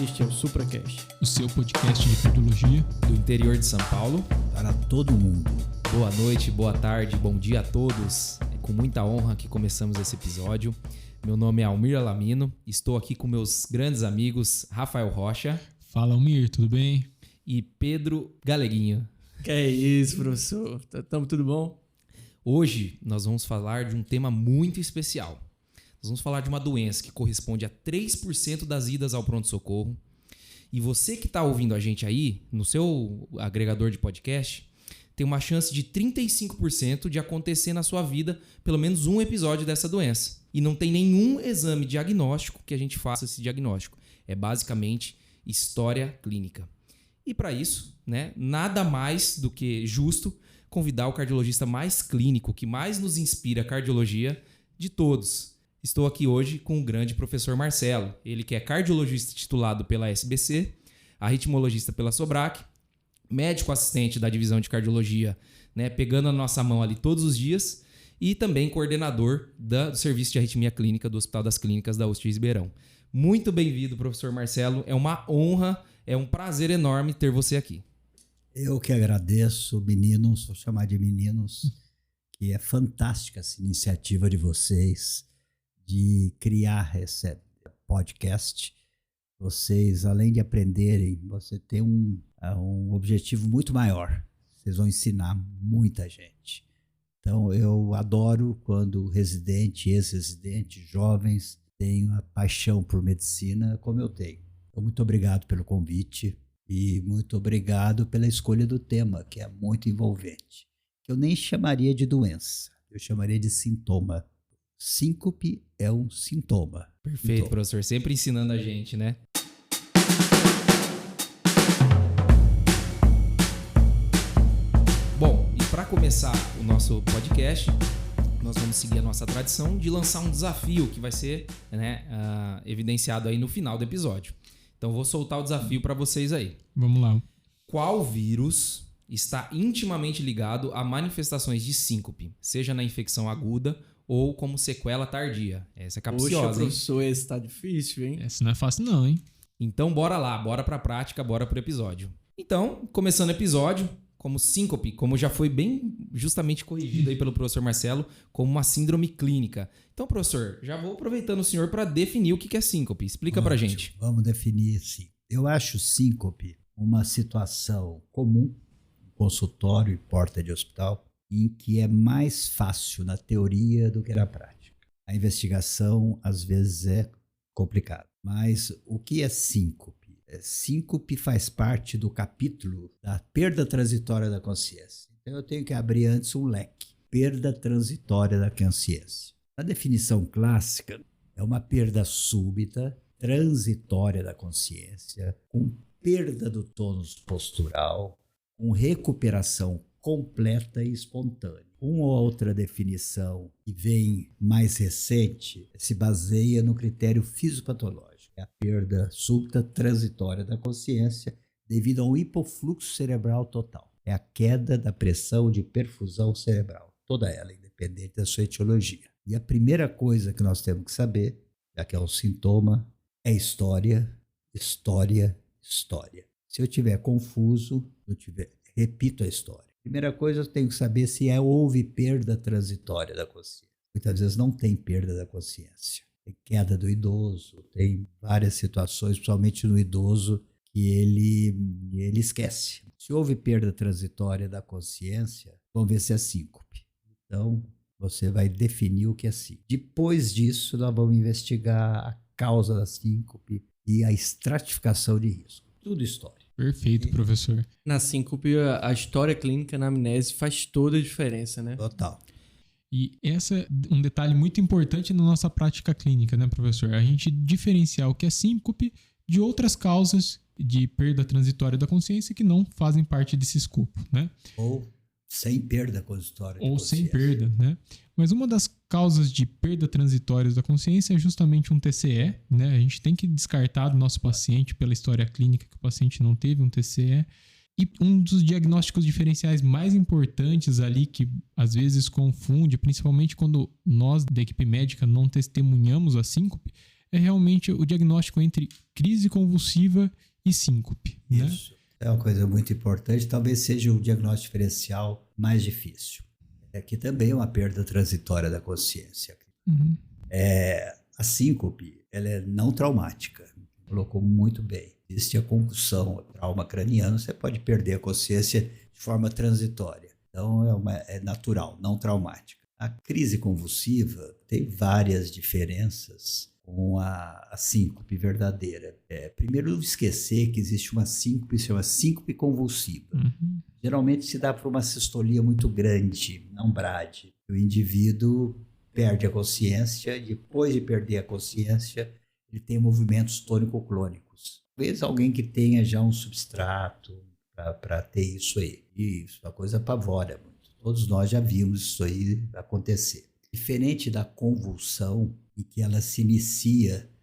Este é o SupraCast, o seu podcast de cardiologia do interior de São Paulo para todo mundo. Boa noite, boa tarde, bom dia a todos. É com muita honra que começamos esse episódio. Meu nome é Almir Alamino, estou aqui com meus grandes amigos Rafael Rocha. Fala, Almir, tudo bem? E Pedro Galeguinho. Que é isso, professor? Tamo tudo bom? Hoje nós vamos falar de um tema muito especial. Nós vamos falar de uma doença que corresponde a 3% das idas ao pronto-socorro. E você que está ouvindo a gente aí, no seu agregador de podcast, tem uma chance de 35% de acontecer na sua vida pelo menos um episódio dessa doença. E não tem nenhum exame diagnóstico que a gente faça esse diagnóstico. É basicamente história clínica. E para isso, nada mais do que justo convidar o cardiologista mais clínico, que mais nos inspira a cardiologia de todos. Estou aqui hoje com o grande professor Marcelo, ele que é cardiologista titulado pela SBC, arritmologista pela Sobrac, médico assistente da divisão de cardiologia, pegando a nossa mão ali todos os dias, e também coordenador do serviço de arritmia clínica do Hospital das Clínicas da USP Ribeirão. Muito bem-vindo, professor Marcelo, é uma honra, é um prazer enorme ter você aqui. Eu que agradeço, meninos, vou chamar de meninos, que é fantástica essa iniciativa de vocês, de criar esse podcast. Vocês, além de aprenderem, você tem um objetivo muito maior. Vocês vão ensinar muita gente. Então, eu adoro quando residente, ex-residente, jovens têm a paixão por medicina como eu tenho. Então, muito obrigado pelo convite e muito obrigado pela escolha do tema, que é muito envolvente. Eu nem chamaria de doença, eu chamaria de sintoma. Síncope é um sintoma. Perfeito, professor. Sempre ensinando a gente, né? Bom, e para começar o nosso podcast, nós vamos seguir a nossa tradição de lançar um desafio que vai ser evidenciado aí no final do episódio. Então, vou soltar o desafio para vocês aí. Vamos lá. Qual vírus está intimamente ligado a manifestações de síncope, seja na infecção aguda ou como sequela tardia? Essa é capciosa, Poxa, professor, esse tá difícil, hein? Essa não é fácil não, hein? Então, bora lá, bora pra prática, bora pro episódio. Então, começando o episódio, como síncope, como já foi bem justamente corrigido aí pelo professor Marcelo, como uma síndrome clínica. Então, professor, já vou aproveitando o senhor para definir o que é síncope. Explica pra gente. Vamos definir sim. Eu acho síncope uma situação comum, consultório e porta de hospital, em que é mais fácil na teoria do que na prática. A investigação, às vezes, é complicada. Mas o que é síncope? Síncope faz parte do capítulo da perda transitória da consciência. Então, eu tenho que abrir antes um leque. Perda transitória da consciência. A definição clássica é uma perda súbita, transitória da consciência, com perda do tônus postural, com recuperação completa e espontânea. Uma ou outra definição que vem mais recente se baseia no critério fisiopatológico. É a perda súbita transitória da consciência devido a um hipofluxo cerebral total. É a queda da pressão de perfusão cerebral, toda ela, independente da sua etiologia. E a primeira coisa que nós temos que saber, já que é um sintoma, é história, história, história. Se eu estiver confuso, repito a história. Primeira coisa, eu tenho que saber se houve perda transitória da consciência. Muitas vezes não tem perda da consciência. Tem queda do idoso, tem várias situações, principalmente no idoso, que ele esquece. Se houve perda transitória da consciência, vamos ver se é síncope. Então, você vai definir o que é síncope. Depois disso, nós vamos investigar a causa da síncope e a estratificação de risco. Tudo história. Perfeito, professor. Na síncope, a história clínica na amnese faz toda a diferença, né? Total. E esse é um detalhe muito importante na nossa prática clínica, né, professor? A gente diferenciar o que é síncope de outras causas de perda transitória da consciência que não fazem parte desse escopo, né? Ou sem perda transitória de Ou consciência. sem perda, né? Mas uma das causas de perda transitória da consciência é justamente um TCE, né? A gente tem que descartar do nosso paciente pela história clínica que o paciente não teve um TCE. E um dos diagnósticos diferenciais mais importantes ali que às vezes confunde, principalmente quando nós da equipe médica não testemunhamos a síncope, é realmente o diagnóstico entre crise convulsiva e síncope. Né? Isso. É uma coisa muito importante, talvez seja o diagnóstico diferencial mais difícil. Aqui também é uma perda transitória da consciência. Uhum. A síncope, ela é não traumática, colocou muito bem. Existe a concussão, o trauma craniano, você pode perder a consciência de forma transitória. Então é natural, não traumática. A crise convulsiva tem várias diferenças com a síncope verdadeira. Primeiro, não esquecer que existe uma síncope, se chama síncope convulsiva. Uhum. Geralmente se dá por uma sistolia muito grande, não brade. O indivíduo perde a consciência, depois de perder a consciência, ele tem movimentos tônico-clônicos. Talvez alguém que tenha já um substrato para ter isso aí. Isso, a coisa apavora muito. Todos nós já vimos isso aí acontecer. Diferente da convulsão, em que ela se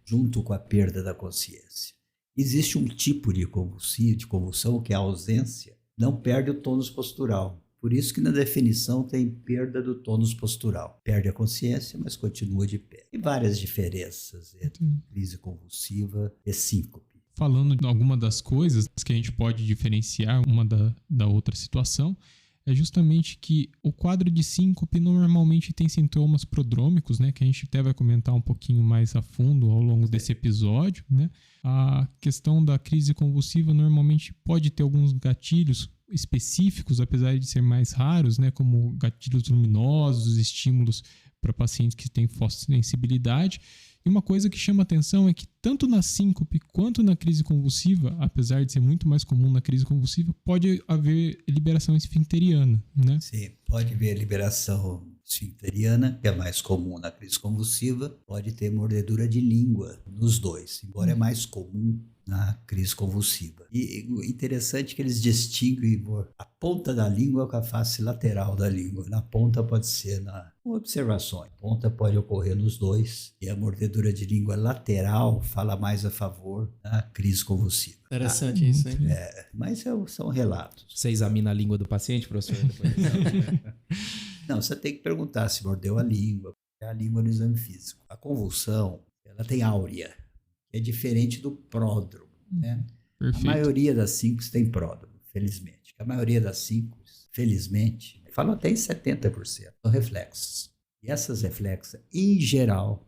junto com a perda da consciência. Existe um tipo de convulsão, que é a ausência, não perde o tônus postural. Por isso que na definição tem perda do tônus postural. Perde a consciência, mas continua de pé. E várias diferenças entre crise convulsiva e síncope. Falando de alguma das coisas que a gente pode diferenciar uma da outra situação, é justamente que o quadro de síncope normalmente tem sintomas prodrômicos, né, que a gente até vai comentar um pouquinho mais a fundo ao longo desse episódio, né? A questão da crise convulsiva normalmente pode ter alguns gatilhos específicos, apesar de ser mais raros, né, como gatilhos luminosos, estímulos para pacientes que têm fossensibilidade. E uma coisa que chama atenção é que tanto na síncope quanto na crise convulsiva, apesar de ser muito mais comum na crise convulsiva, pode haver liberação esfincteriana, né? Sim, pode haver liberação esfincteriana, que é mais comum na crise convulsiva, pode ter mordedura de língua nos dois, embora é mais comum na crise convulsiva. E interessante que eles distinguem a ponta da língua com a face lateral da língua. Na ponta pode ser com observações. A ponta pode ocorrer nos dois. E a mordedura de língua lateral fala mais a favor da crise convulsiva. Interessante isso, hein? Mas são relatos. Você examina a língua do paciente, professor? Depois? Não, você tem que perguntar se mordeu a língua. É a língua no exame físico. A convulsão, ela tem áurea. É diferente do pródromo, né? Perfeito. A maioria das síncopes tem pródromo, felizmente. A maioria das síncopes, felizmente, falam até em 70%, são reflexos. E essas reflexas, em geral,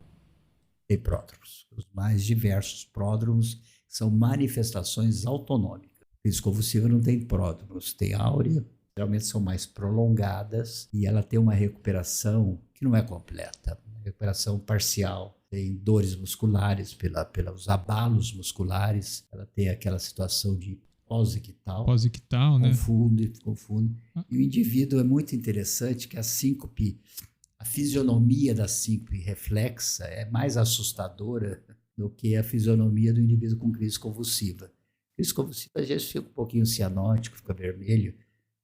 têm pródromos. Os mais diversos pródromos são manifestações autonômicas. A crise convulsiva não tem pródromos, tem áurea, geralmente são mais prolongadas e ela tem uma recuperação que não é completa, uma recuperação parcial. Tem dores musculares pelos abalos musculares, ela tem aquela situação de pós-ictal. Pós-ictal, né? Confunde. E o indivíduo é muito interessante que a síncope, a fisionomia da síncope reflexa é mais assustadora do que a fisionomia do indivíduo com crise convulsiva. A crise convulsiva às vezes fica um pouquinho cianótico, fica vermelho,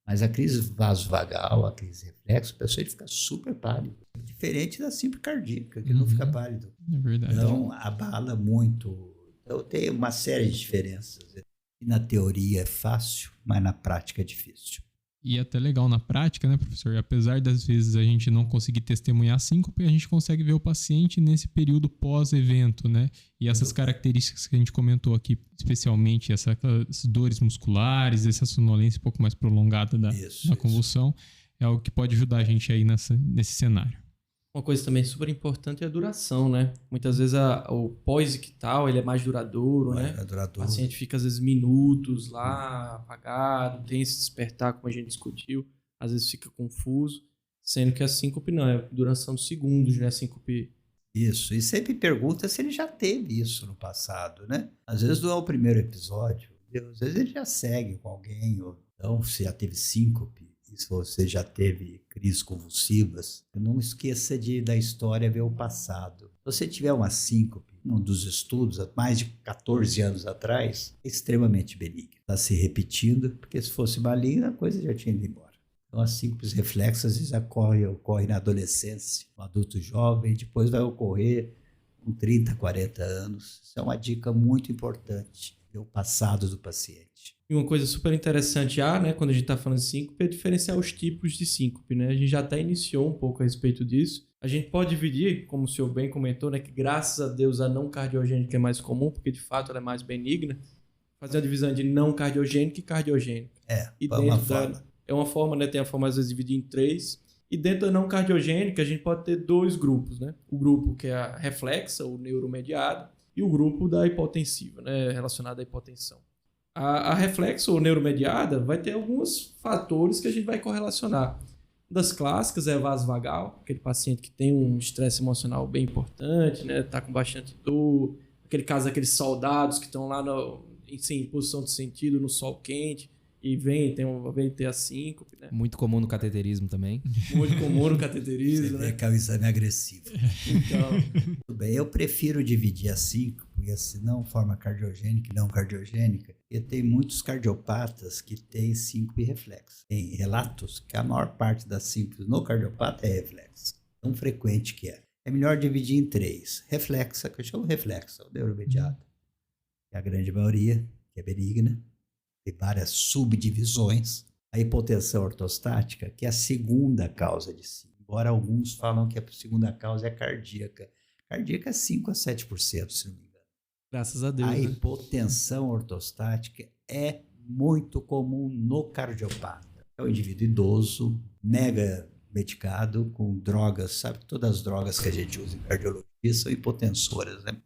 mas a crise vasovagal, a crise reflexo, o paciente fica super pálido. Diferente da síndrome cardíaca, que não fica pálido. É verdade. Então, abala muito. Então, tem uma série de diferenças. E na teoria é fácil, mas na prática é difícil. E é até legal na prática, né, professor? Apesar das vezes a gente não conseguir testemunhar a síncope, a gente consegue ver o paciente nesse período pós-evento, né? E essas características que a gente comentou aqui, especialmente essas dores musculares, essa sonolência um pouco mais prolongada da convulsão, é algo que pode ajudar a gente aí nesse cenário. Uma coisa também super importante é a duração, né? Muitas vezes o pós-ictal ele é mais duradouro, né? É duradouro. O paciente fica às vezes minutos lá, apagado, tem esse despertar, como a gente discutiu, às vezes fica confuso, sendo que a síncope não, é duração de segundos, né? A síncope. Isso, e sempre pergunta se ele já teve isso no passado, né? Às vezes não é o primeiro episódio, às vezes ele já segue com alguém, ou então se já teve síncope. E se você já teve crises convulsivas, não esqueça da história ver o passado. Se você tiver uma síncope, um dos estudos, há mais de 14 anos atrás, é extremamente benigno. Está se repetindo, porque se fosse maligna, a coisa já tinha ido embora. Então, as síncopes reflexas, às vezes, ocorre na adolescência, no adulto jovem, depois vai ocorrer com 30, 40 anos. Isso é uma dica muito importante, ver o passado do paciente. E uma coisa super interessante, né, quando a gente está falando de síncope, é diferenciar os tipos de síncope, né? A gente já até iniciou um pouco a respeito disso, A gente pode dividir, como o senhor bem comentou, né, que graças a Deus a não cardiogênica é mais comum, porque de fato ela é mais benigna. Fazer uma divisão de não cardiogênica e cardiogênica. É dentro uma forma. É uma forma, né? Tem a forma às vezes dividida em 3. E dentro da não cardiogênica a gente pode ter 2 grupos, né? O grupo que é a reflexa, ou neuromediada, e o grupo da hipotensiva, né? Relacionado à hipotensão. A reflexa ou neuromediada vai ter alguns fatores que a gente vai correlacionar. Uma das clássicas é a vasovagal, aquele paciente que tem um estresse emocional bem importante, né? Tá com bastante dor. Aquele caso daqueles soldados que estão lá em posição de sentido no sol quente e vem ter a síncope, né? Muito comum no cateterismo também. Muito comum no cateterismo, Você né? vê que é um exame agressivo. Então, Tudo bem, eu prefiro dividir a síncope, porque senão forma cardiogênica e não cardiogênica. E tem muitos cardiopatas que têm síncope reflexa. Tem relatos que a maior parte das síncopes no cardiopata é reflexa. Tão frequente que é. É melhor dividir em 3. Reflexa, que eu chamo reflexa, o neuromediado. É a grande maioria, que é benigna. Tem várias subdivisões. A hipotensão ortostática, que é a segunda causa de síncope. Embora alguns falam que a segunda causa é cardíaca. Cardíaca é 5 a 7%, se não me engano. graças a Deus, A né? hipotensão ortostática é muito comum no cardiopata. É um indivíduo idoso, mega medicado, com drogas, sabe? Todas as drogas que a gente usa em cardiologia são hipotensoras, né?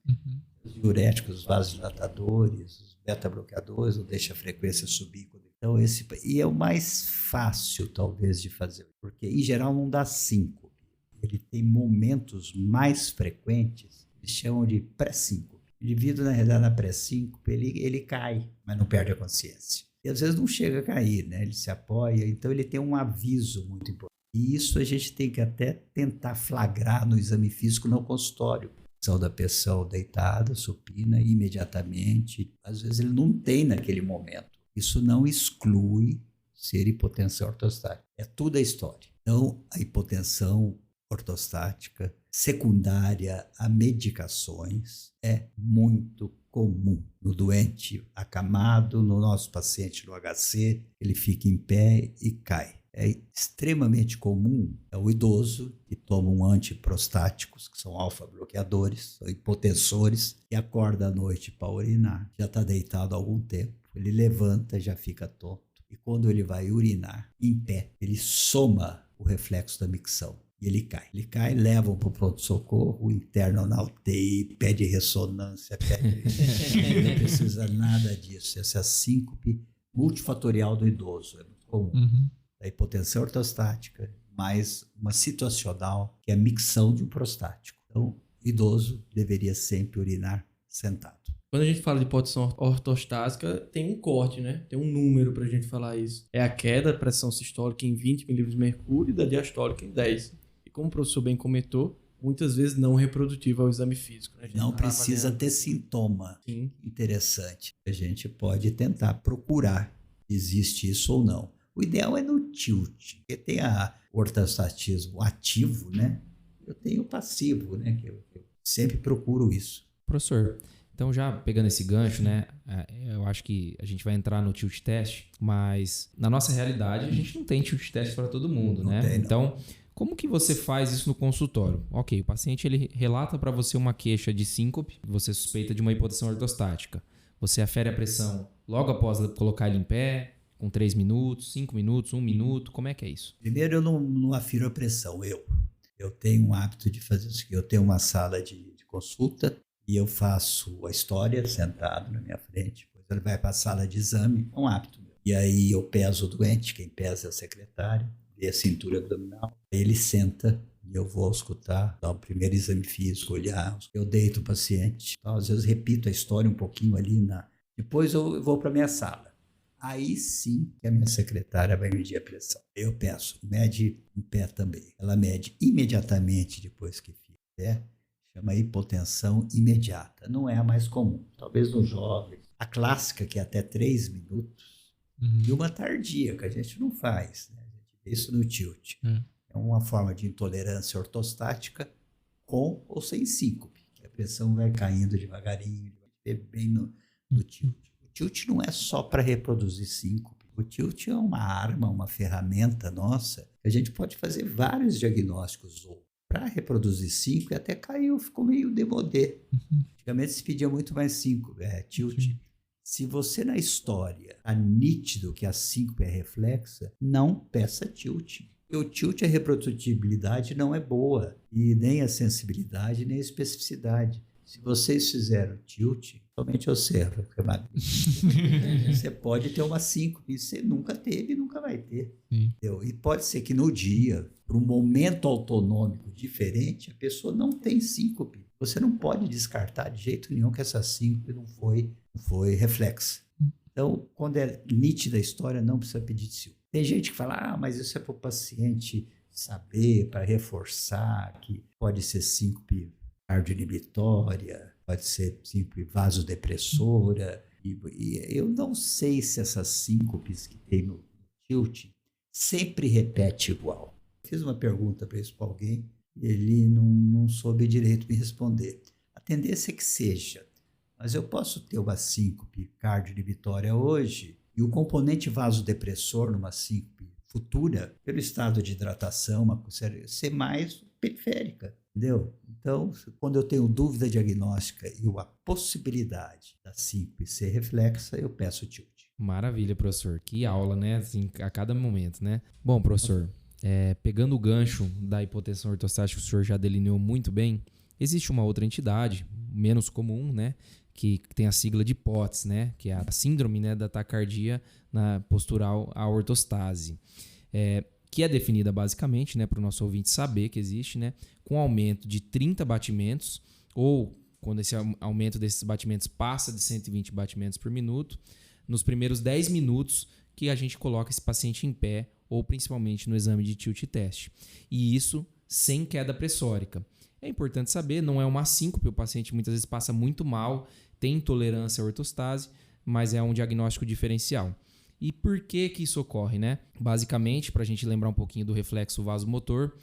Os diuréticos, os vasodilatadores, os beta-bloqueadores, não deixa a frequência subir. Então, e é o mais fácil, talvez, de fazer, porque, em geral, não dá síncope. Ele tem momentos mais frequentes, eles chamam de pré-síncope. O indivíduo, na realidade, na pré-síncope, ele cai, mas não perde a consciência. E, às vezes, não chega a cair, né? Ele se apoia, então ele tem um aviso muito importante. E isso a gente tem que até tentar flagrar no exame físico no consultório. Da pessoa deitada, supina, imediatamente. Às vezes ele não tem naquele momento. Isso não exclui ser hipotensão ortostática. É tudo a história. Então, a hipotensão ortostática secundária a medicações é muito comum no doente acamado, no nosso paciente no HC, ele fica em pé e cai. É extremamente comum, é o idoso que toma um antiprostáticos, que são alfa-bloqueadores, são hipotensores, e acorda à noite para urinar. Já está deitado há algum tempo, ele levanta, já fica tonto. E quando ele vai urinar, em pé, ele soma o reflexo da micção. E ele cai. Ele cai, levam para o pronto-socorro, interno na UTI, pede ressonância, ele não precisa nada disso. Essa é a síncope multifatorial do idoso, é muito comum. A hipotensão ortostática, mais uma situacional, que é a micção de um prostático. Então, o idoso deveria sempre urinar sentado. Quando a gente fala de hipotensão ortostática, tem um corte, né? Tem um número pra gente falar isso. É a queda da pressão sistólica em 20 milímetros de mercúrio e da diastólica em 10. E como o professor bem comentou, muitas vezes não reprodutiva ao exame físico, né? Não precisa ter sintoma. Sim. Interessante. A gente pode tentar procurar se existe isso ou não. O ideal é no tilt, porque tem o ortostatismo ativo, né? Eu tenho o passivo, né? Que eu sempre procuro isso. Professor, então já pegando esse gancho, né? Eu acho que a gente vai entrar no tilt test, mas na nossa realidade a gente não tem tilt test para todo mundo, né? Tem, então, como que você faz isso no consultório? Ok, o paciente ele relata para você uma queixa de síncope, você suspeita de uma hipotensão ortostática. Você afere a pressão logo após colocar ele em pé, com 3 minutos, 5 minutos, 1 minuto, como é que é isso? Primeiro, eu não afiro a pressão, eu tenho um hábito de fazer isso aqui. Eu tenho uma sala de consulta e eu faço a história sentado na minha frente, depois ele vai para a sala de exame, é um hábito meu. E aí eu peso o doente, quem pesa é o secretário, vê a cintura abdominal, ele senta e eu vou escutar, dar o primeiro exame físico, olhar, eu deito o paciente, então, às vezes repito a história um pouquinho ali, depois eu vou para a minha sala. Aí sim que a minha secretária vai medir a pressão. Eu peço, mede em pé também. Ela mede imediatamente depois que fica em pé, chama hipotensão imediata. Não é a mais comum, talvez no jovem. A clássica, que é até 3 minutos, e uma tardia, que a gente não faz, né? A gente vê isso no tilt. É uma forma de intolerância ortostática com ou sem síncope, que a pressão vai caindo devagarinho, vai bem no tilt. O tilt não é só para reproduzir síncope. O tilt é uma arma, uma ferramenta nossa, que a gente pode fazer vários diagnósticos para reproduzir 5 e até caiu, ficou meio demodê. Antigamente se pedia muito mais 5, tilt. Sim. Se você na história tá nítido que a síncope é reflexa, não peça tilt. O tilt, a reprodutibilidade não é boa, e nem a sensibilidade, nem a especificidade. Se vocês fizeram tilt, somente você, você pode ter uma síncope, você nunca teve e nunca vai ter. Entendeu? E pode ser que no dia, para um momento autonômico diferente, a pessoa não tem síncope. Você não pode descartar de jeito nenhum que essa síncope não foi reflexa. Então, quando é nítida a história, não precisa pedir tilt. Tem gente que fala, mas isso é para o paciente saber, para reforçar que pode ser síncope cardioinibitória, pode ser síncope vasodepressora. E eu não sei se essas síncopes que tem no tilt sempre repete igual. Fiz uma pergunta para isso para alguém e ele não soube direito me responder. A tendência é que seja, mas eu posso ter uma síncope cardioinibitória hoje e o componente vasodepressor numa síncope futura, pelo estado de hidratação, ser mais periférica, entendeu? Então, quando eu tenho dúvida diagnóstica e a possibilidade da síncope ser reflexa, eu peço tilt. Maravilha, professor. Que aula, né? Assim, a cada momento, né? Bom, professor, pegando o gancho da hipotensão ortostática que o senhor já delineou muito bem, existe uma outra entidade, menos comum, né? Que tem a sigla de POTS, né? Que é a síndrome, né, da taquicardia postural à ortostase. Que é definida basicamente, né, para o nosso ouvinte saber que existe, né, com aumento de 30 batimentos, ou quando esse aumento desses batimentos passa de 120 batimentos por minuto, nos primeiros 10 minutos que a gente coloca esse paciente em pé, ou principalmente no exame de tilt test. E isso sem queda pressórica. É importante saber, não é uma síncope, o paciente muitas vezes passa muito mal, tem intolerância à ortostase, mas é um diagnóstico diferencial. E por que isso ocorre, né? Basicamente, para a gente lembrar um pouquinho do reflexo vasomotor,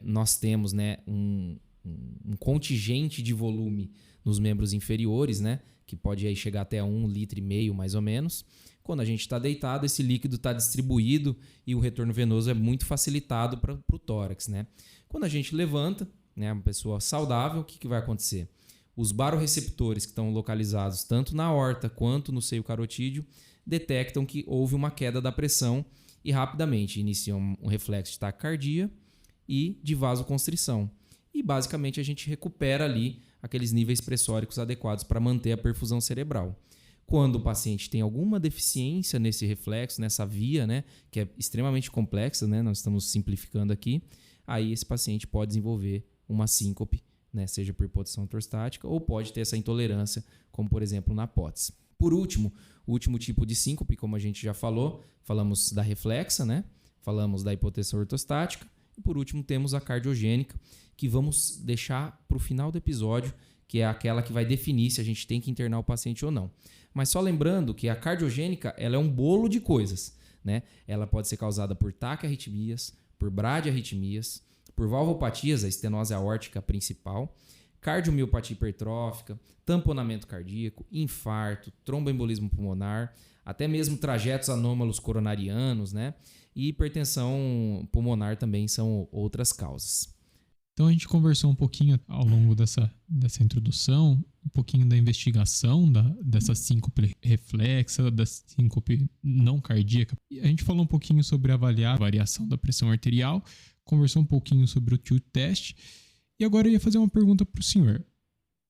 nós temos, né, um contingente de volume nos membros inferiores, né, que pode aí chegar até 1,5 litro mais ou menos. Quando a gente está deitado, esse líquido está distribuído e o retorno venoso é muito facilitado para o tórax, né? Quando a gente levanta, né, uma pessoa saudável, o que vai acontecer? Os baroreceptores que estão localizados tanto na aorta quanto no seio carotídeo detectam que houve uma queda da pressão e rapidamente iniciam um reflexo de taquicardia e de vasoconstrição. E basicamente a gente recupera ali aqueles níveis pressóricos adequados para manter a perfusão cerebral. Quando o paciente tem alguma deficiência nesse reflexo, nessa via, né, que é extremamente complexa, né, nós estamos simplificando aqui, aí esse paciente pode desenvolver uma síncope, né, seja por hipotenção ortostática ou pode ter essa intolerância, como por exemplo na POTS. Por último, o último tipo de síncope, como a gente já falou, falamos da reflexa, né? Falamos da hipotensão ortostática e por último temos a cardiogênica, que vamos deixar para o final do episódio, que é aquela que vai definir se a gente tem que internar o paciente ou não. Mas só lembrando que a cardiogênica ela é um bolo de coisas, né? Ela pode ser causada por taquiarritmias, por bradiarritmias, por valvopatias, a estenose aórtica principal, cardiomiopatia hipertrófica, tamponamento cardíaco, infarto, tromboembolismo pulmonar, até mesmo trajetos anômalos coronarianos, né? E hipertensão pulmonar também são outras causas. Então a gente conversou um pouquinho ao longo dessa introdução, um pouquinho da investigação dessa síncope reflexa, da síncope não cardíaca. E a gente falou um pouquinho sobre avaliar a variação da pressão arterial, conversou um pouquinho sobre o tilt test. E agora eu ia fazer uma pergunta para o senhor.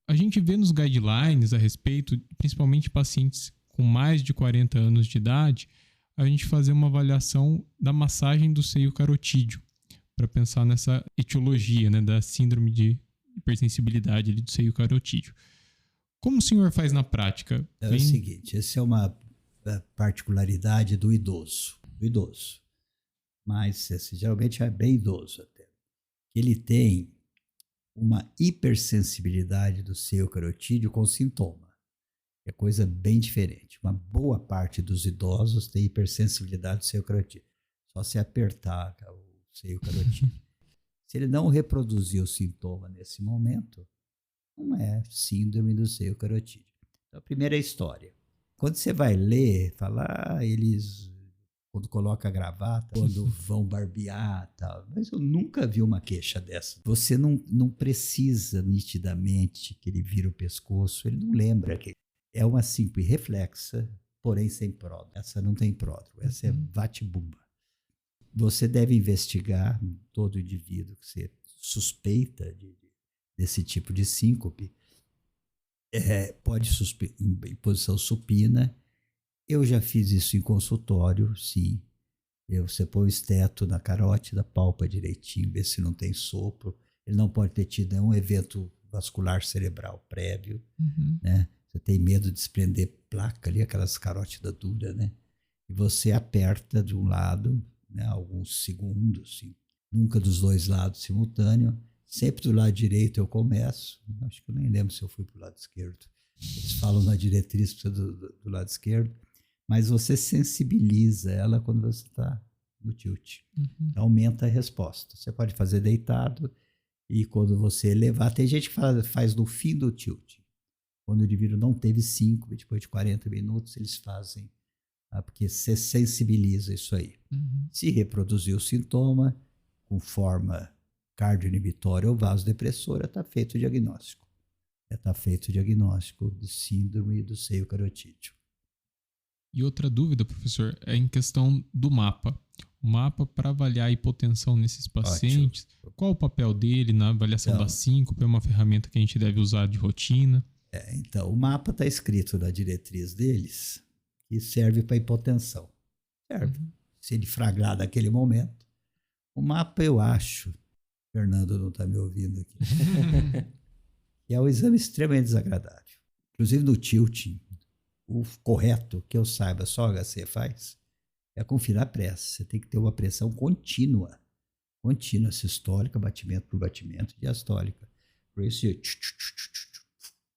A gente vê nos guidelines a respeito, principalmente pacientes com mais de 40 anos de idade, a gente fazer uma avaliação da massagem do seio carotídeo, para pensar nessa etiologia, né, da síndrome de hipersensibilidade ali do seio carotídeo. Como o senhor faz na prática? É o seguinte, essa é uma particularidade do idoso. Mas esse geralmente é bem idoso até. Ele tem uma hipersensibilidade do seio carotídeo com sintoma. É coisa bem diferente. Uma boa parte dos idosos tem hipersensibilidade do seio carotídeo. Só se apertar o seio carotídeo. Se ele não reproduzir o sintoma nesse momento, não é síndrome do seio carotídeo. Então, a primeira história. Quando você vai ler, falar, eles quando coloca a gravata, quando vão barbear e tal. Mas eu nunca vi uma queixa dessa. Você não precisa nitidamente que ele vira o pescoço, ele não lembra. É uma síncope reflexa, porém sem pródromo. Essa não tem pródromo, essa é vatibumba. Você deve investigar todo indivíduo que você suspeita desse tipo de síncope. Pode em posição supina. Eu já fiz isso em consultório, sim. Você põe o esteto na carótida, palpa direitinho, vê se não tem sopro. Ele não pode ter tido nenhum evento vascular cerebral prévio, né? Você tem medo de desprender placa ali, aquelas carótidas duras, né? E você aperta de um lado, né, alguns segundos, assim. Nunca dos dois lados simultâneo. Sempre do lado direito eu começo. Acho que eu nem lembro se eu fui para o lado esquerdo. Eles falam na diretriz do lado esquerdo. Mas você sensibiliza ela quando você está no tilt. Aumenta a resposta. Você pode fazer deitado e quando você elevar... Tem gente que faz no fim do tilt. Quando o indivíduo não teve 5, depois de 40 minutos, eles fazem. Porque você sensibiliza isso aí. Se reproduzir o sintoma com forma cardioinibitória ou vasodepressora, está feito o diagnóstico. Está feito o diagnóstico de síndrome do seio carotídeo. E outra dúvida, professor, é em questão do mapa. O mapa para avaliar a hipotensão nesses pacientes, ótimo. Qual o papel dele na avaliação da síncope? É uma ferramenta que a gente deve usar de rotina? Então, o mapa está escrito na diretriz deles e serve para hipotensão. Serve. Se ele fraglar naquele momento. O mapa, eu acho, Fernando não está me ouvindo aqui, é um exame extremamente desagradável. Inclusive no tilting, o correto, que eu saiba, só o HC faz, é conferir a pressa. Você tem que ter uma pressão contínua, sistólica, batimento por batimento, diastólica. Por isso,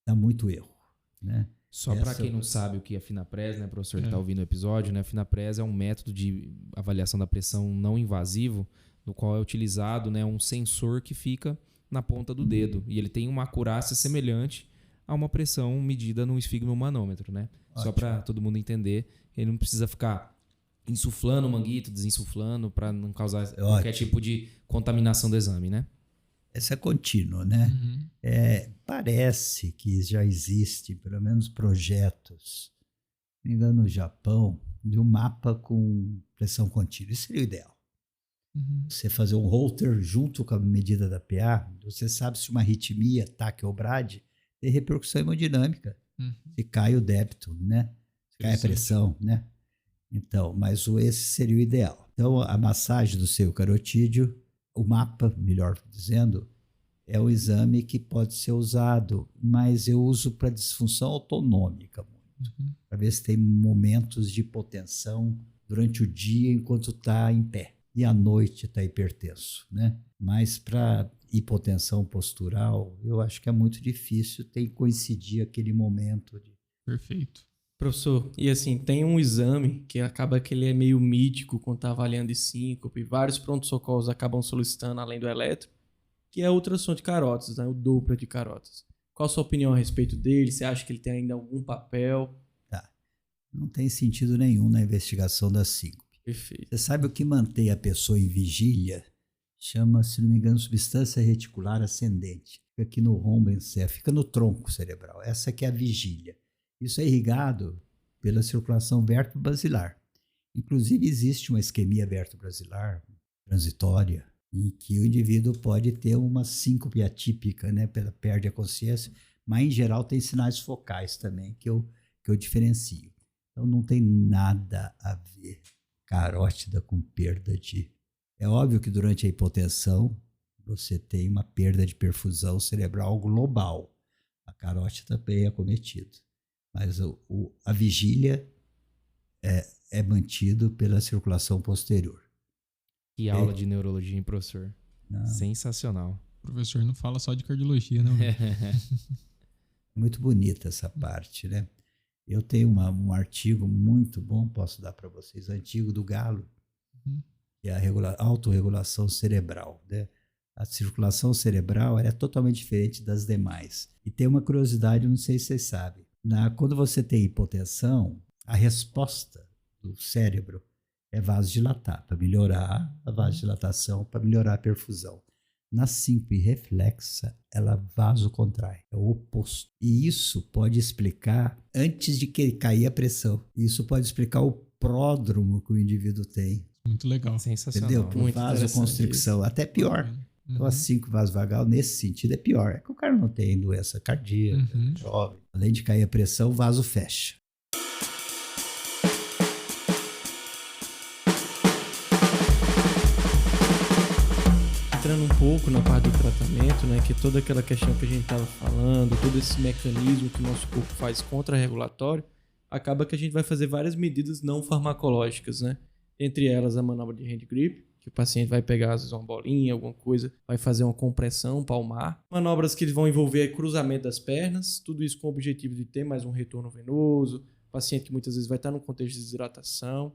dá muito erro, né? Só para quem não sabe o que é FinaPres, né, professor, que está ouvindo o episódio, né, FinaPres é um método de avaliação da pressão não invasivo, no qual é utilizado, né, um sensor que fica na ponta do dedo, e ele tem uma acurácia semelhante a uma pressão medida no esfigmomanômetro, né? Ótimo. Só para todo mundo entender, ele não precisa ficar insuflando o manguito, desinsuflando, para não causar qualquer tipo de contaminação do exame, né? Essa é contínua, né? Parece que já existe, pelo menos projetos, se não me engano, no Japão, de um mapa com pressão contínua. Isso seria o ideal. Você fazer um Holter junto com a medida da PA, você sabe se uma arritmia, TAC ou BRAD, tem repercussão hemodinâmica. Se cai o débito, né? Se cai a pressão, né? Então, mas esse seria o ideal. Então, a massagem do seio carotídeo, o mapa, melhor dizendo, é um exame que pode ser usado, mas eu uso para disfunção autonômica muito, para ver se tem momentos de hipotensão durante o dia enquanto está em pé. E à noite está hipertenso, né? Mas para hipotensão postural, eu acho que é muito difícil, tem que coincidir aquele momento. Perfeito. Professor, e assim, tem um exame que acaba que ele é meio mítico quando está avaliando de síncope, vários pronto-socorros acabam solicitando além do eletro, que é o ultrassom de carótidas, né? O Doppler de carótidas. Qual a sua opinião a respeito dele? Você acha que ele tem ainda algum papel? Não tem sentido nenhum na investigação da síncope. Perfeito. Você sabe o que mantém a pessoa em vigília? Chama, se não me engano, substância reticular ascendente. Fica aqui no rombo encéfalo, fica no tronco cerebral. Essa que é a vigília. Isso é irrigado pela circulação vértebro-basilar. Inclusive, existe uma isquemia vértebro-basilar transitória, em que o indivíduo pode ter uma síncope atípica, né, perde a consciência, mas em geral tem sinais focais também que eu diferencio. Então não tem nada a ver carótida com perda de... É óbvio que durante a hipotensão você tem uma perda de perfusão cerebral global. A carótida também é acometida. Mas a vigília é mantido pela circulação posterior. Que aula de neurologia, hein, professor? Não. Sensacional. O professor não fala só de cardiologia, não. Muito bonita essa parte, né? Eu tenho um artigo muito bom, posso dar para vocês, antigo do Galo, que é a autorregulação cerebral, né? A circulação cerebral é totalmente diferente das demais. E tem uma curiosidade, não sei se vocês sabem. Quando você tem hipotensão, a resposta do cérebro é vasodilatar, para melhorar a vasodilatação, para melhorar a perfusão. Na síncope reflexa, ela vasocontrai, é o oposto. E isso pode explicar, antes de cair a pressão, isso pode explicar o pródromo que o indivíduo tem. Muito legal. Sensacional. Entendeu? Por Muito vasoconstricção, até pior. Então, a síncope vasovagal, nesse sentido, é pior. É que o cara não tem doença cardíaca, jovem. Além de cair a pressão, o vaso fecha. Entrando um pouco na parte do tratamento, né, que toda aquela questão que a gente estava falando, todo esse mecanismo que o nosso corpo faz contra-regulatório, acaba que a gente vai fazer várias medidas não farmacológicas, né? Entre elas a manobra de hand grip, que o paciente vai pegar às vezes uma bolinha, alguma coisa, vai fazer uma compressão palmar. Manobras que vão envolver cruzamento das pernas, tudo isso com o objetivo de ter mais um retorno venoso, paciente que muitas vezes vai estar no contexto de desidratação.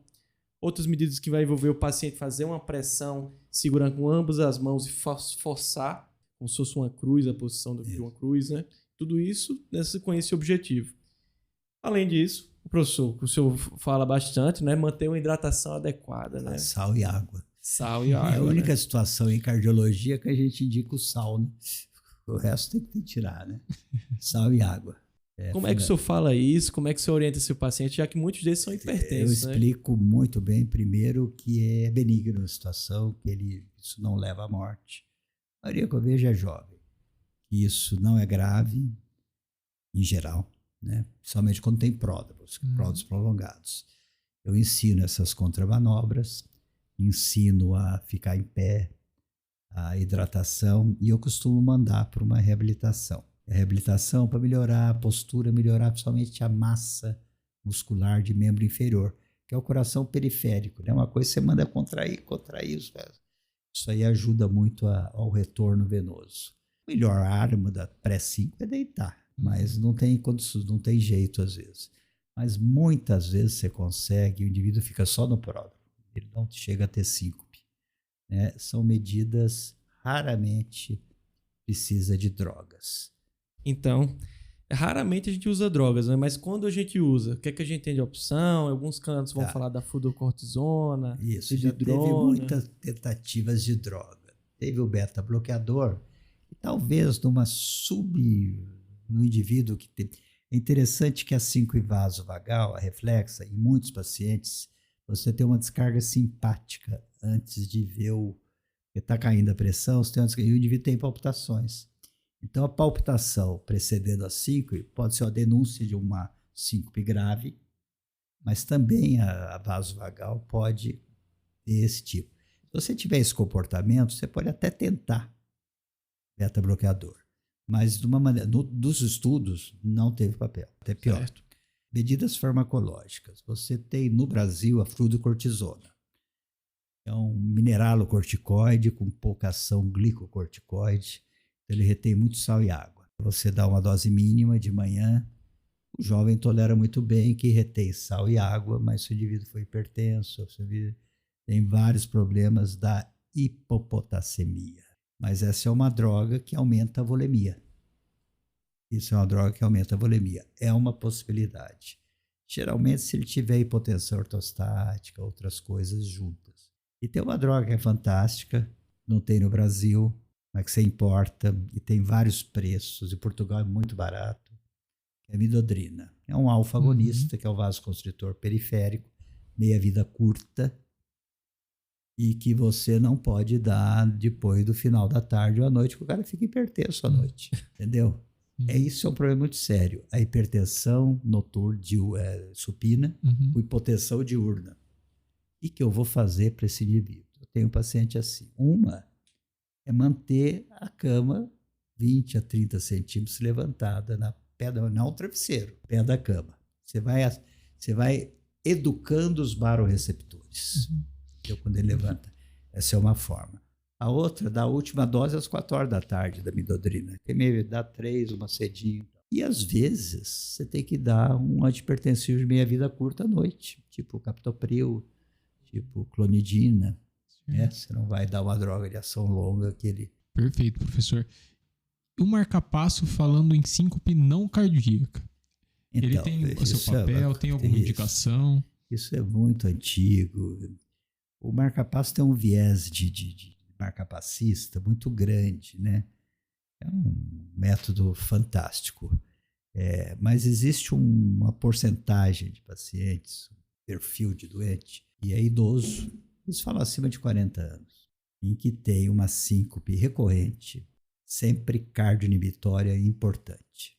Outras medidas que vai envolver o paciente fazer uma pressão segurando com ambas as mãos e forçar, como se fosse uma cruz, a posição de uma cruz, né? Tudo isso com esse objetivo. Além disso, o professor, que o senhor fala bastante, né? Manter uma hidratação adequada, né? Sal e água. Sal e água. É a única né? situação em cardiologia que a gente indica o sal, né? O resto tem que tirar, né? Sal e água. Como é que o senhor fala isso? Como é que o senhor orienta seu paciente, já que muitos desses são hipertensos? Eu explico muito bem, primeiro, que é benigno a situação, que isso não leva à morte. A maioria que eu vejo é jovem. Isso não é grave, em geral, né? Principalmente quando tem pródromos prolongados. Eu ensino essas contramanobras, ensino a ficar em pé, a hidratação, e eu costumo mandar para uma reabilitação. A reabilitação para melhorar a postura, melhorar principalmente a massa muscular de membro inferior, que é o coração periférico, né? Uma coisa você manda contrair os pés. Isso aí ajuda muito ao retorno venoso. A melhor arma da pré-5 é deitar, mas não tem jeito às vezes. Mas muitas vezes você consegue, o indivíduo fica só no pródromo, ele não chega a ter síncope, né? São medidas, raramente precisa de drogas. Então, raramente a gente usa drogas, né? Mas quando a gente usa, o que é que a gente tem de opção? Em alguns cantos vão falar da fluorocortisona, isso, já teve muitas tentativas de droga. Teve o beta-bloqueador, e talvez no indivíduo que tem... É interessante que a síncope vasovagal, a reflexa, em muitos pacientes, você tem uma descarga simpática antes de ver porque está caindo a pressão, e o indivíduo tem palpitações. Então, a palpitação precedendo a síncope pode ser uma denúncia de uma síncope grave, mas também a vasovagal pode ter esse tipo. Se você tiver esse comportamento, você pode até tentar beta-bloqueador, mas de uma maneira, dos estudos não teve papel, até pior. Certo. Medidas farmacológicas. Você tem no Brasil a fluorocortisona. É um mineralocorticoide com pouca ação glicocorticoide. Ele retém muito sal e água. Você dá uma dose mínima de manhã, o jovem tolera muito bem, que retém sal e água, mas se o indivíduo for hipertenso, tem vários problemas da hipopotassemia. Mas essa é uma droga que aumenta a volemia. Isso é uma droga que aumenta a volemia. É uma possibilidade. Geralmente, se ele tiver hipotensão ortostática, outras coisas juntas. E tem uma droga que é fantástica, não tem no Brasil, mas que você importa e tem vários preços. Em Portugal é muito barato. É a midodrina. É um alfa-agonista, que é o vasoconstritor periférico, meia-vida curta, e que você não pode dar depois do final da tarde ou à noite, porque o cara fica hipertenso à noite. Entendeu? Isso é um problema muito sério. A hipertensão noturna, supina, com hipotensão diurna. O que eu vou fazer para esse indivíduo? Eu tenho um paciente assim. Uma é manter a cama 20 a 30 centímetros levantada não o travesseiro, pé da cama. Você vai educando os baroreceptores. Então, quando ele levanta. Essa é uma forma. A outra, dá a última dose às 4 horas da tarde da midodrina. Tem meio dá 3, uma cedinho. E às vezes você tem que dar um antihipertensivo de meia-vida curta à noite, tipo captopril, tipo clonidina. Né? Você não vai dar uma droga de ação longa que ele... Perfeito, professor. O marca-passo falando em síncope não cardíaca. Então, ele tem o seu papel, tem alguma indicação? Isso é muito antigo. O marca-passo tem um viés de marca-passista muito grande, né? É um método fantástico. Mas existe uma porcentagem de pacientes, um perfil de doente, e é idoso, eles falam acima de 40 anos, em que tem uma síncope recorrente, sempre cardioinibitória importante.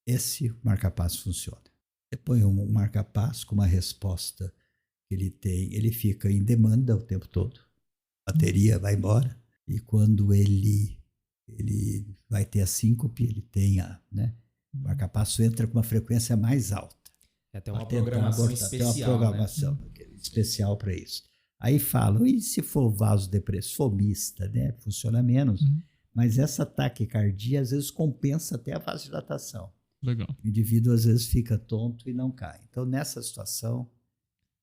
Esse marca-passo funciona. Você põe um marca-passo com uma resposta que ele tem, ele fica em demanda o tempo todo, a bateria vai embora, e quando ele vai ter a síncope, ele tem o marca-passo entra com uma frequência mais alta. É até uma programação especial. Tem uma programação especial para isso. Aí falam, e se for vasodepressor, mista, né? Funciona menos, mas essa taquicardia às vezes compensa até a vasodilatação. Legal. O indivíduo às vezes fica tonto e não cai. Então, nessa situação,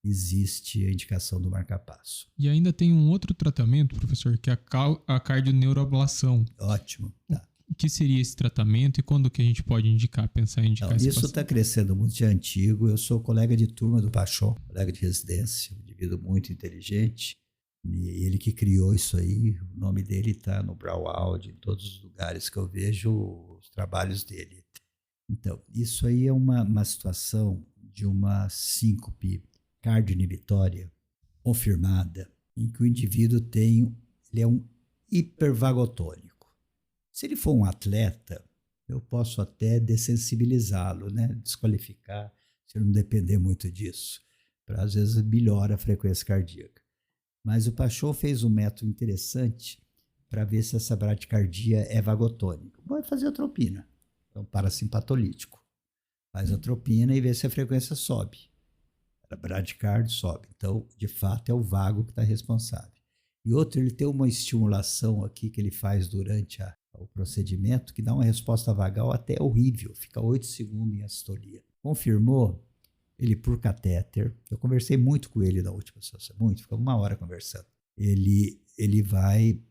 existe a indicação do marca-passo. E ainda tem um outro tratamento, professor, que é a cardioneuroablação. Ótimo. Tá. O que seria esse tratamento e quando que a gente pode pensar em indicar esse Isso está crescendo muito de antigo. Eu sou colega de turma do Pachon, colega de residência, um indivíduo muito inteligente. E ele que criou isso aí, o nome dele está no Braualdi, em todos os lugares que eu vejo os trabalhos dele. Então, isso aí é uma situação de uma síncope cardioinibitória confirmada, em que o indivíduo ele é um hipervagotônico. Se ele for um atleta, eu posso até dessensibilizá-lo, né? Desqualificar, se ele não depender muito disso. Às vezes melhora a frequência cardíaca. Mas o Pachon fez um método interessante para ver se essa bradicardia é vagotônica. Vai fazer atropina, é um parasimpatolítico. Faz atropina e vê se a frequência sobe. A bradicardia sobe. Então, de fato, é o vago que está responsável. E outro, ele tem uma estimulação aqui que ele faz durante o procedimento que dá uma resposta vagal até horrível. Fica 8 segundos em assistolia. Confirmou ele por catéter. Eu conversei muito com ele na última sessão, ficamos 1 hora conversando. Ele vai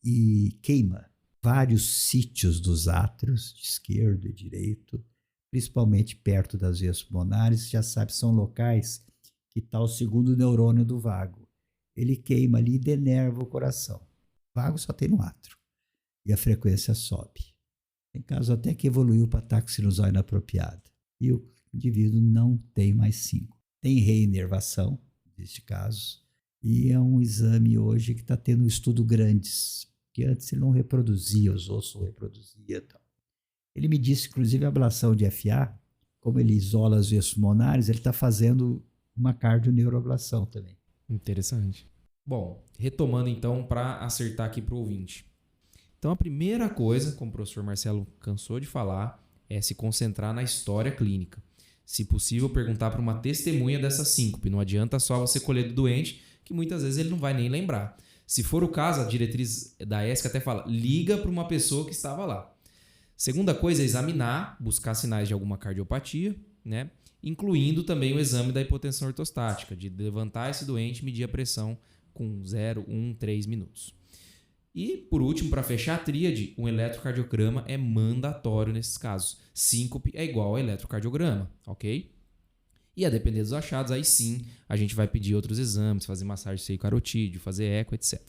e queima vários sítios dos átrios, de esquerdo e direito, principalmente perto das veias pulmonares. Já sabe, são locais que está o segundo neurônio do vago. Ele queima ali e denerva o coração. O vago só tem no átrio. E a frequência sobe. Tem casos até que evoluiu para ataque sinusal inapropriado. E o indivíduo não tem mais 5. Tem reinervação, neste caso, e é um exame hoje que está tendo um estudo grandes, que antes ele não reproduzia, os ossos não reproduziam e tal. Ele me disse, inclusive, a ablação de FA, como ele isola as veias pulmonares, ele está fazendo uma cardioneuroablação também. Interessante. Bom, retomando então para acertar aqui para o ouvinte. Então a primeira coisa, como o professor Marcelo cansou de falar, é se concentrar na história clínica. Se possível, perguntar para uma testemunha dessa síncope. Não adianta só você colher do doente, que muitas vezes ele não vai nem lembrar. Se for o caso, a diretriz da ESC até fala, liga para uma pessoa que estava lá. Segunda coisa é examinar, buscar sinais de alguma cardiopatia, né? Incluindo também o exame da hipotensão ortostática, de levantar esse doente e medir a pressão com 0, 1, 3 minutos. E, por último, para fechar a tríade, um eletrocardiograma é mandatório nesses casos. Síncope é igual a eletrocardiograma, ok? E a depender dos achados, aí sim a gente vai pedir outros exames, fazer massagem seio carotídeo, fazer eco, etc.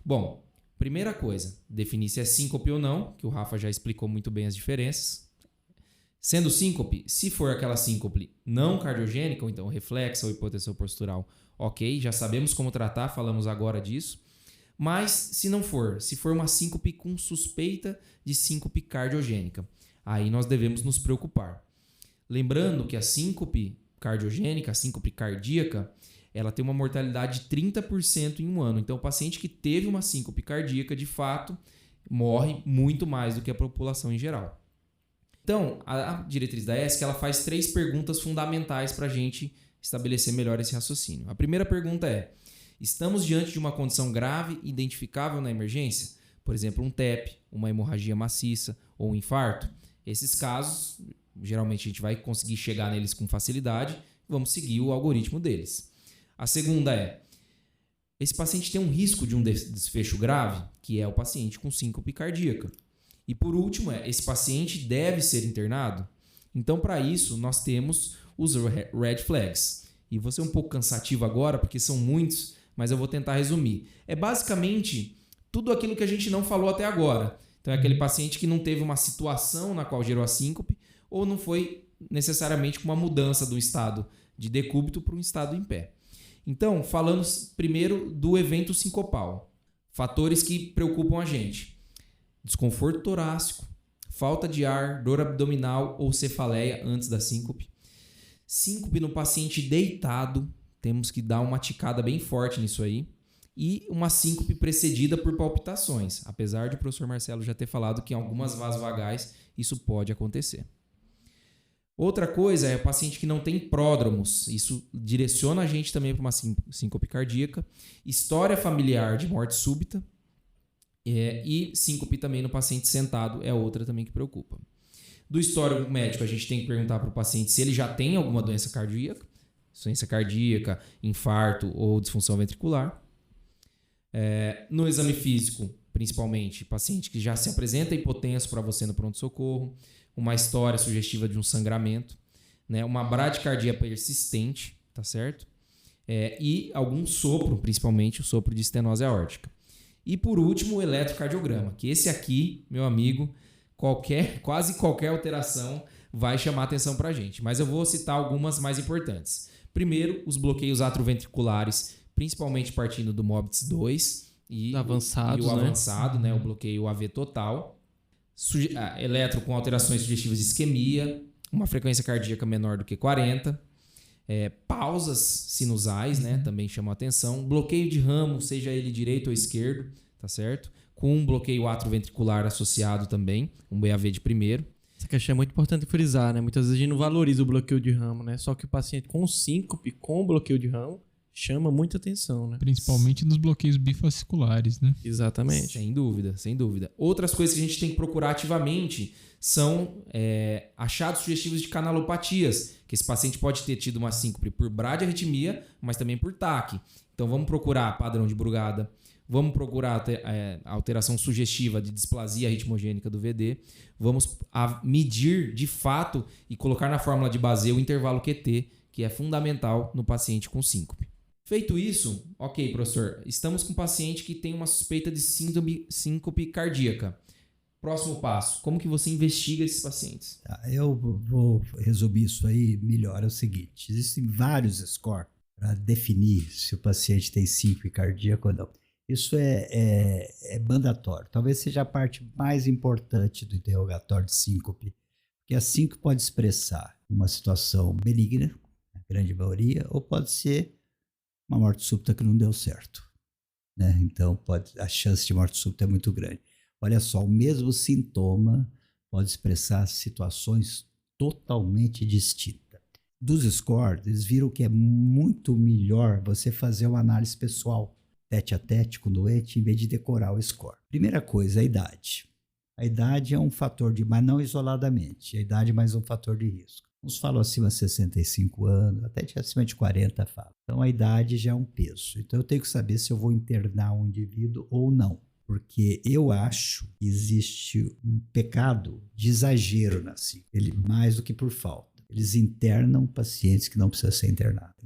Bom, primeira coisa, definir se é síncope ou não, que o Rafa já explicou muito bem as diferenças. Sendo síncope, se for aquela síncope não cardiogênica, ou então reflexa ou hipotensão postural, ok, já sabemos como tratar, falamos agora disso. Mas se não for, se for uma síncope com suspeita de síncope cardiogênica, aí nós devemos nos preocupar. Lembrando que a síncope cardiogênica, a síncope cardíaca, ela tem uma mortalidade de 30% em um ano. Então, o paciente que teve uma síncope cardíaca, de fato, morre muito mais do que a população em geral. Então, a diretriz da ESC, ela faz 3 perguntas fundamentais para a gente estabelecer melhor esse raciocínio. A primeira pergunta é: estamos diante de uma condição grave identificável na emergência? Por exemplo, um TEP, uma hemorragia maciça ou um infarto? Esses casos, geralmente a gente vai conseguir chegar neles com facilidade, vamos seguir o algoritmo deles. A segunda é: esse paciente tem um risco de um desfecho grave, que é o paciente com síncope cardíaca. E por último esse paciente deve ser internado? Então, para isso, nós temos os red flags. e vou ser um pouco cansativo agora, porque são muitos, mas eu vou tentar resumir. É basicamente tudo aquilo que a gente não falou até agora. Então é aquele paciente que não teve uma situação na qual gerou a síncope, ou não foi necessariamente com uma mudança do estado de decúbito para um estado em pé. Então, falando primeiro do evento sincopal. Fatores que preocupam a gente. Desconforto torácico, falta de ar, dor abdominal ou cefaleia antes da síncope. Síncope no paciente deitado, temos que dar uma ticada bem forte nisso aí. E uma síncope precedida por palpitações, apesar de o professor Marcelo já ter falado que em algumas vasovagais isso pode acontecer. Outra coisa é o paciente que não tem pródromos. Isso direciona a gente também para uma síncope cardíaca. História familiar de morte súbita. E síncope também no paciente sentado é outra também que preocupa. Do histórico médico, a gente tem que perguntar para o paciente se ele já tem alguma doença cardíaca, infarto ou disfunção ventricular. No exame físico, principalmente, paciente que já se apresenta hipotenso para você no pronto-socorro, uma história sugestiva de um sangramento, né? Uma bradicardia persistente, tá certo? E algum sopro, principalmente o sopro de estenose aórtica. E por último, o eletrocardiograma, que esse aqui, meu amigo, quase qualquer alteração vai chamar atenção para a gente. Mas eu vou citar algumas mais importantes. Primeiro, os bloqueios atroventriculares, principalmente partindo do MOBITS 2 e o avançado, né? O bloqueio AV total. Eletro com alterações sugestivas de isquemia, uma frequência cardíaca menor do que 40, pausas sinusais, né, também chamam a atenção, bloqueio de ramo, seja ele direito ou esquerdo, tá certo? Com um bloqueio atroventricular associado também, um BAV de primeiro. Essa questão é muito importante frisar, né? Muitas vezes a gente não valoriza o bloqueio de ramo, né? Só que o paciente com síncope, com bloqueio de ramo, chama muita atenção, né? Principalmente nos bloqueios bifasciculares, né? Exatamente. Sem dúvida, sem dúvida. Outras coisas que a gente tem que procurar ativamente são achados sugestivos de canalopatias, que esse paciente pode ter tido uma síncope por bradiarritmia, mas também por TAC. Então vamos procurar padrão de Brugada, vamos procurar alteração sugestiva de displasia ritmogênica do VD, vamos medir de fato e colocar na fórmula de Basel o intervalo QT, que é fundamental no paciente com síncope. Feito isso, ok, professor, estamos com um paciente que tem uma suspeita de síncope cardíaca. Próximo passo, como que você investiga esses pacientes? Eu vou resumir isso aí melhor. É o seguinte, existem vários scores para definir se o paciente tem síncope cardíaca ou não. Isso é mandatório. Talvez seja a parte mais importante do interrogatório de síncope, porque a síncope pode expressar uma situação benigna, na grande maioria, ou pode ser uma morte súbita que não deu certo, né? Então a chance de morte súbita é muito grande. Olha só, o mesmo sintoma pode expressar situações totalmente distintas. Dos scores, eles viram que é muito melhor você fazer uma análise pessoal, tete a tete com o doente, em vez de decorar o score. Primeira coisa, a idade. A idade é um fator mas não isoladamente, a idade é mais um fator de risco. Uns falam acima de 65 anos, até acima de 40 falam. Então a idade já é um peso. Então eu tenho que saber se eu vou internar um indivíduo ou não. Porque eu acho que existe um pecado de exagero na síncope, mais do que por falta. Eles internam pacientes que não precisam ser internados.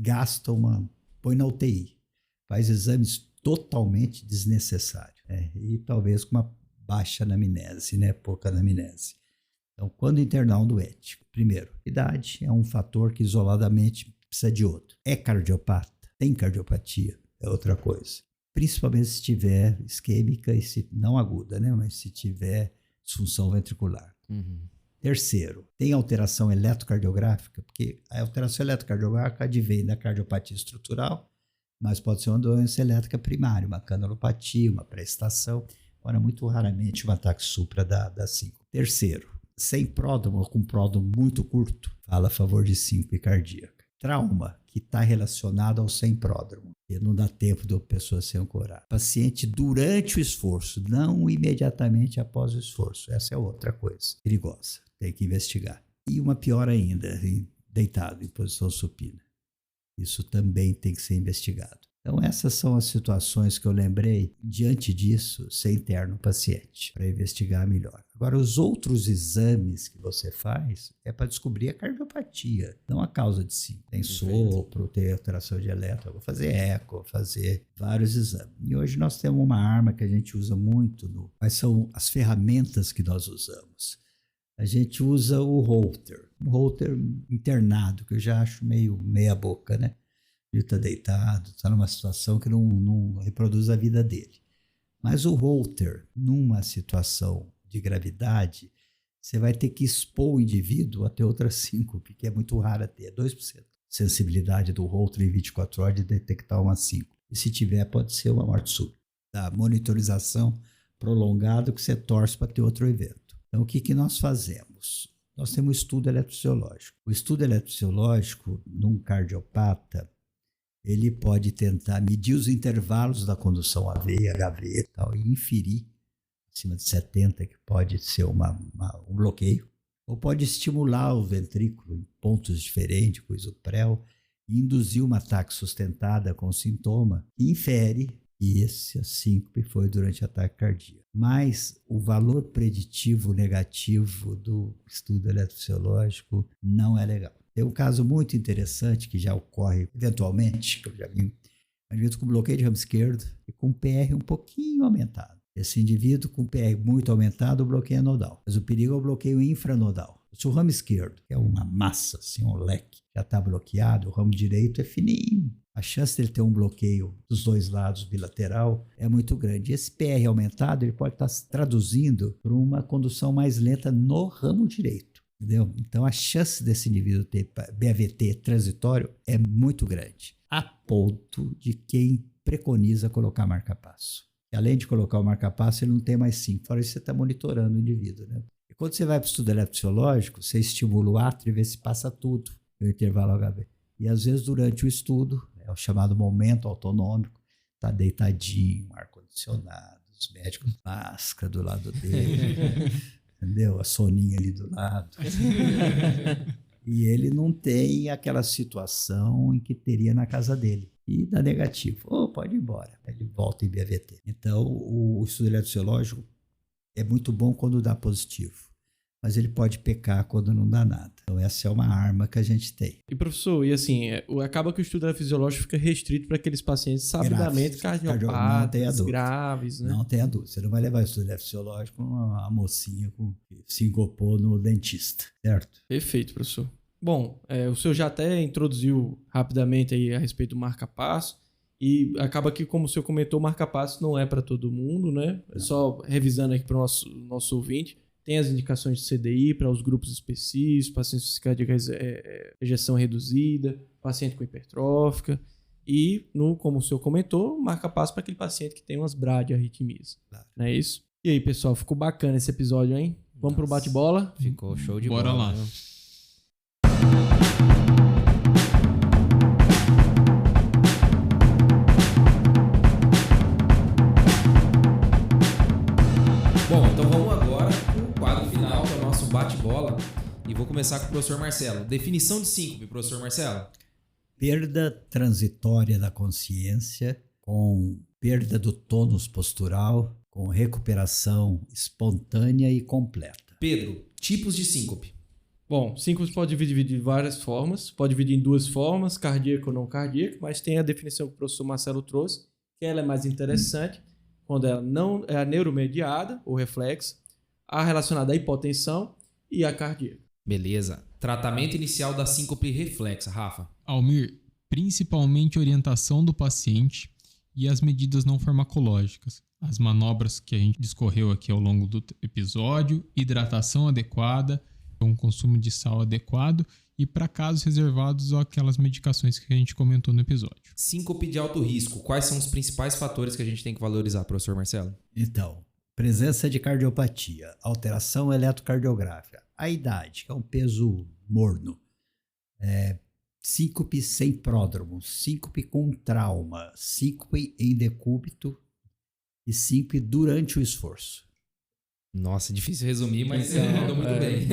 Põe na UTI, faz exames totalmente desnecessários. E talvez com uma baixa anamnese, né? Pouca anamnese. Então, quando internar um doente, primeiro, idade é um fator que isoladamente precisa de outro. É cardiopata? Tem cardiopatia? É outra coisa. Principalmente se tiver isquêmica e não aguda, né? Mas se tiver disfunção ventricular. Uhum. Terceiro, tem alteração eletrocardiográfica? Porque a alteração eletrocardiográfica advém da cardiopatia estrutural, mas pode ser uma doença elétrica primária, uma canalopatia, uma pré-estação. Agora, muito raramente, um ataque supra da síncope. Terceiro, sem pródromo ou com pródromo muito curto, fala a favor de síncope cardíaca. Trauma, que está relacionado ao sem pródromo, e não dá tempo da pessoa ser ancorada. Paciente durante o esforço, não imediatamente após o esforço. Essa é outra coisa perigosa, tem que investigar. E uma pior ainda, deitado em posição supina. Isso também tem que ser investigado. Então, essas são as situações que eu lembrei. Diante disso, você interna o paciente para investigar melhor. Agora, os outros exames que você faz é para descobrir a cardiopatia, não a causa de si. Tem sopro, tem alteração de eletro, vou fazer eco, vou fazer vários exames. E hoje nós temos uma arma que a gente usa muito. Quais são as ferramentas que nós usamos? A gente usa o Holter. Um Holter internado, que eu já acho meio meia boca, né? Ele está deitado, está numa situação que não reproduz a vida dele. Mas o Holter, numa situação de gravidade, você vai ter que expor o indivíduo a ter outra síncope, que é muito rara ter, 2%. Sensibilidade do Holter em 24 horas de detectar uma síncope. E se tiver, pode ser uma morte súbita. A monitorização prolongada que você torce para ter outro evento. Então, o que nós fazemos? Nós temos um estudo eletrofisiológico. O estudo eletrofisiológico, num cardiopata, ele pode tentar medir os intervalos da condução AV, HV e tal, e inferir, acima de 70, que pode ser um bloqueio, ou pode estimular o ventrículo em pontos diferentes, com isoprel, e induzir uma ataque sustentada com sintoma, e infere que esse síncope foi durante ataque cardíaco. Mas o valor preditivo negativo do estudo eletrofisiológico não é legal. Tem um caso muito interessante que já ocorre eventualmente, que eu já vi, um indivíduo com bloqueio de ramo esquerdo e com PR um pouquinho aumentado. Esse indivíduo com PR muito aumentado, o bloqueio é nodal. Mas o perigo é o bloqueio infranodal. Se o ramo esquerdo, que é uma massa, assim, um leque, já está bloqueado, o ramo direito é fininho. A chance dele ter um bloqueio dos dois lados bilateral é muito grande. Esse PR aumentado ele pode estar se traduzindo para uma condução mais lenta no ramo direito. Entendeu? Então, a chance desse indivíduo ter BAVT transitório é muito grande, a ponto de quem preconiza colocar marca-passo. Além de colocar o marca-passo, ele não tem mais 5. Fora isso, você está monitorando o indivíduo. Né? E quando você vai para o estudo eletrofisiológico, você estimula o átrio e vê se passa tudo no intervalo HV. E, às vezes, durante o estudo, é o chamado momento autonômico, está deitadinho, ar-condicionado, os médicos, máscara do lado dele... Entendeu? A soninha ali do lado. E ele não tem aquela situação em que teria na casa dele. E dá negativo. Pode ir embora. Ele volta em BAVT. Então, o estudo eletrofisiológico é muito bom quando dá positivo. Mas ele pode pecar quando não dá nada. Então, essa é uma arma que a gente tem. E, professor, e assim, acaba que o estudo fisiológico fica restrito para aqueles pacientes sabidamente cardiopatas, graves, né? Não tenha dúvida. Você não vai levar o estudo fisiológico a mocinha que sincopou no dentista, certo? Perfeito, professor. Bom, o senhor já até introduziu rapidamente aí a respeito do marca-passo. E acaba que, como o senhor comentou, o marca-passo não é para todo mundo, né? Não. Só revisando aqui para o nosso ouvinte. Tem as indicações de CDI para os grupos específicos, pacientes com ejeção reduzida, paciente com hipertrófica e, como o senhor comentou, marca-passo para aquele paciente que tem umas bradiarritmias. Claro. Não é isso? E aí, pessoal, ficou bacana esse episódio, hein? Vamos pro bate-bola? Ficou show de bola. Bora lá. Bom, então vamos agora para o quadro final, que é o nosso bate-bola. E vou começar com o professor Marcelo. Definição de síncope, professor Marcelo. Perda transitória da consciência, com perda do tônus postural, com recuperação espontânea e completa. Pedro, tipos de síncope. Bom, síncope pode dividir de várias formas. Pode dividir em duas formas, cardíaco ou não cardíaco, mas tem a definição que o professor Marcelo trouxe, que ela é mais interessante. Quando ela não é a neuromediada, ou reflexa, a relacionada à hipotensão e à cardíaca. Beleza. Tratamento inicial da síncope reflexa, Rafa. Almir, principalmente orientação do paciente e as medidas não farmacológicas. As manobras que a gente discorreu aqui ao longo do episódio, hidratação adequada, um consumo de sal adequado e para casos reservados aquelas medicações que a gente comentou no episódio. Síncope de alto risco. Quais são os principais fatores que a gente tem que valorizar, professor Marcelo? Então, presença de cardiopatia, alteração eletrocardiográfica, a idade, que é um peso morno, síncope sem pródromo, síncope com trauma, síncope em decúbito e síncope durante o esforço. Nossa, difícil resumir, mas você mandou muito bem.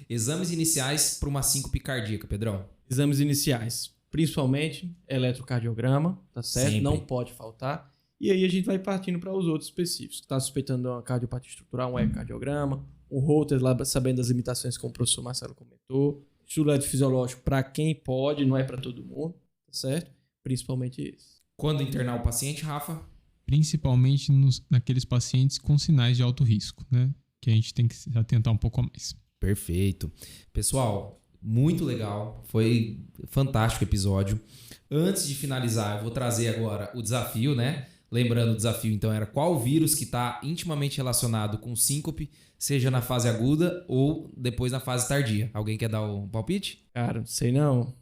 Exames iniciais para uma síncope cardíaca, Pedrão. Exames iniciais. principalmente eletrocardiograma, tá certo? Sempre. Não pode faltar. E aí a gente vai partindo para os outros específicos. Está suspeitando uma cardiopatia estrutural, um ecocardiograma, um Holter, lá sabendo das limitações como o professor Marcelo comentou. Estudo eletrofisiológico para quem pode, não é para todo mundo, tá certo? Principalmente esse. Quando internar o paciente, Rafa? Principalmente naqueles pacientes com sinais de alto risco, né? Que a gente tem que se atentar um pouco a mais. Perfeito. Pessoal, muito legal. Foi fantástico o episódio. Antes de finalizar, eu vou trazer agora o desafio, né? Lembrando, o desafio, então, era qual vírus que está intimamente relacionado com síncope, seja na fase aguda ou depois na fase tardia. Alguém quer dar o palpite? Cara, não sei não.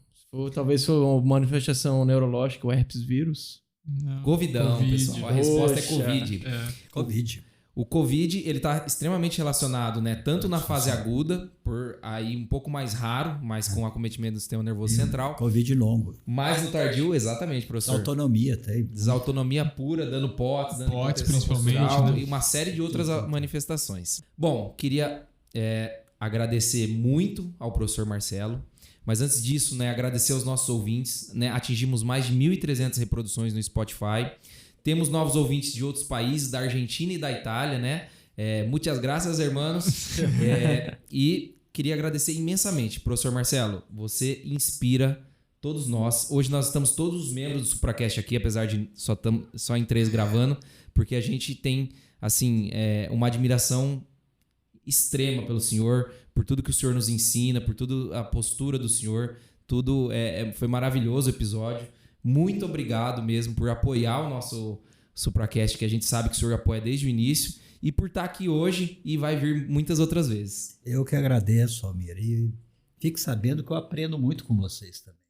Talvez foi uma manifestação neurológica, o herpes vírus. Não. Covidão, Covid. pessoal. A resposta é Poxa. Covid. Covid. O Covid, ele está extremamente relacionado, né? Tanto na fase aguda, por aí um pouco mais raro, mas com acometimento do sistema nervoso central. Covid longo. Mais no tardio, exatamente, professor. Autonomia, tem. Desautonomia pura, dando POTS, dando POTS, hipotensão principalmente, postural, né? e uma série de outras manifestações. Bom, queria agradecer muito ao professor Marcelo, mas antes disso, né, agradecer aos nossos ouvintes, né? Atingimos mais de 1.300 reproduções no Spotify. Temos novos ouvintes de outros países, da Argentina e da Itália, né? Muitas graças, hermanos. E queria agradecer imensamente. Professor Marcelo, você inspira todos nós. Hoje nós estamos todos os membros do SupraCast aqui, apesar de só em 3 gravando, porque a gente tem, assim, uma admiração extrema pelo senhor, por tudo que o senhor nos ensina, por toda a postura do senhor. Tudo foi maravilhoso o episódio. Muito obrigado mesmo por apoiar o nosso SupraCast, que a gente sabe que o senhor apoia desde o início, e por estar aqui hoje e vai vir muitas outras vezes. Eu que agradeço, Almir, e fique sabendo que eu aprendo muito com vocês também.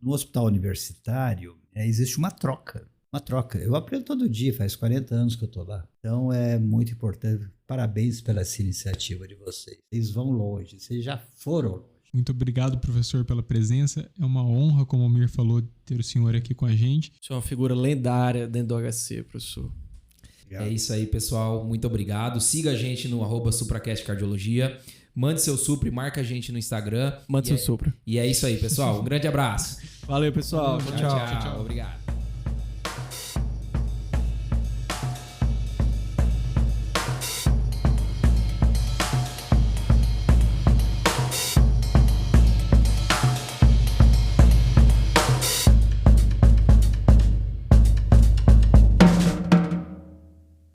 No hospital universitário, existe uma troca. Uma troca. Eu aprendo todo dia, faz 40 anos que eu estou lá. Então é muito importante. Parabéns pela essa iniciativa de vocês. Vocês vão longe, vocês já foram longe. Muito obrigado, professor, pela presença. É uma honra, como o Almir falou, ter o senhor aqui com a gente. Você é uma figura lendária dentro do HC, professor. É isso aí, pessoal. Muito obrigado. Siga a gente no @SupraCast Cardiologia. Mande seu supra e marca a gente no Instagram. Mande seu supra. E é isso aí, pessoal. Um grande abraço. Valeu, pessoal. Tchau. Obrigado.